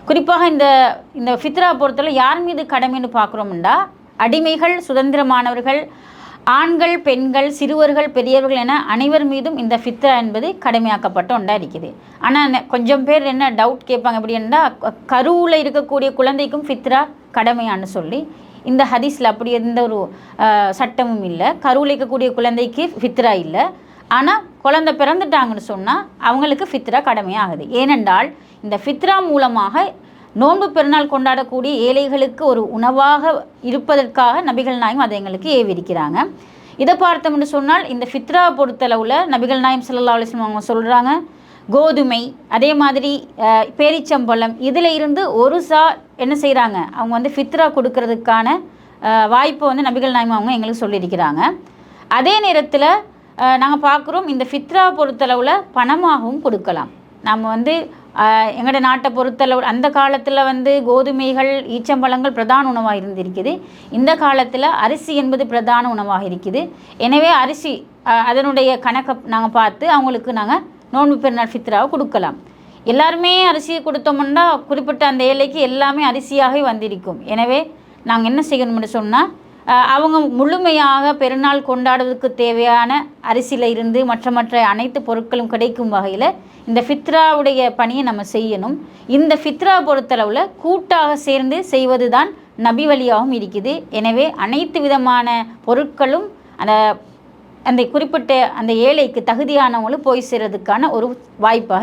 குறிப்பாக இந்த இந்த ஃபித்ரா பொறுத்தவரை யார் மீது கடமைன்னு பார்க்குறோம்னா, அடிமைகள், சுதந்திரமானவர்கள், ஆண்கள், பெண்கள், சிறுவர்கள், பெரியவர்கள் என அனைவர் மீதும் இந்த ஃபித்ரா என்பது கடமையாக்கப்பட்ட ஒன்றா இருக்குது. ஆனால் கொஞ்சம் பேர் என்ன டவுட் கேட்பாங்க, எப்படின்னா கருவில் இருக்கக்கூடிய குழந்தைக்கும் ஃபித்ரா கடமையான்னு சொல்லி. இந்த ஹதீஸில் அப்படி எந்த ஒரு சட்டமும் இல்லை. கருவில் இருக்கக்கூடிய குழந்தைக்கு ஃபித்ரா இல்லை. ஆனால் குழந்தை பிறந்துட்டாங்கன்னு சொன்னால் அவங்களுக்கு ஃபித்ரா கடமையாகுது. ஏனென்றால் இந்த ஃபித்ரா மூலமாக நோன்பு பெருநாள் கொண்டாடக்கூடிய ஏழைகளுக்கு ஒரு உணவாக இருப்பதற்காக நபிகள் நாயகம் அதை எங்களுக்கு ஏவிருக்கிறாங்க. இதை பார்த்தோம்னு சொன்னால் இந்த ஃபித்ரா பொறுத்தளவில் நபிகள் நாயகம் ஸல்லல்லாஹு அலைஹி வஸல்லம் அவங்க சொல்கிறாங்க, கோதுமை, அதே மாதிரி பேரிச்சம்பழம், இதில் இருந்து ஒரு சா என்ன செய்கிறாங்க, அவங்க வந்து ஃபித்ரா கொடுக்கறதுக்கான வாய்ப்பை வந்து நபிகள் நாயகம் அவங்க எங்களுக்கு சொல்லியிருக்கிறாங்க. அதே நேரத்தில் நாங்கள் பார்க்குறோம் இந்த ஃபித்ரா பொறுத்தளவில் பணமாகவும் கொடுக்கலாம். நம்ம வந்து எங்களோட நாட்டை பொறுத்தளவு அந்த காலத்தில் வந்து கோதுமைகள், ஈச்சம்பழங்கள் பிரதான உணவாக இருந்திருக்குது. இந்த காலத்தில் அரிசி என்பது பிரதான உணவாக இருக்குது. எனவே அரிசி அதனுடைய கணக்கை நாங்கள் பார்த்து அவங்களுக்கு நாங்கள் நோன்பு பெருநாள் ஃபித்ராவை கொடுக்கலாம். எல்லாருமே அரிசியை கொடுத்தோம்னா குறிப்பிட்ட அந்த ஏழைக்கு எல்லாமே அரிசியாகவே வந்திருக்கும். எனவே நாங்கள் என்ன செய்யணும்னு சொன்னால், அவங்க முழுமையாக பெருநாள் கொண்டாடுவதற்கு தேவையான அரிசியில் இருந்து மற்ற அனைத்து பொருட்களும் கிடைக்கும் வகையில் இந்த ஃபித்ராவுடைய பணியை நம்ம செய்யணும். இந்த ஃபித்ரா பொறுத்தளவில் கூட்டாக சேர்ந்து செய்வது தான் நபி வழியாகவும் இருக்குது. எனவே அனைத்து விதமான பொருட்களும் அந்த குறிப்பிட்ட அந்த ஏழைக்கு தகுதியானவங்களும் போய் சேர்றதுக்கான ஒரு வாய்ப்பாக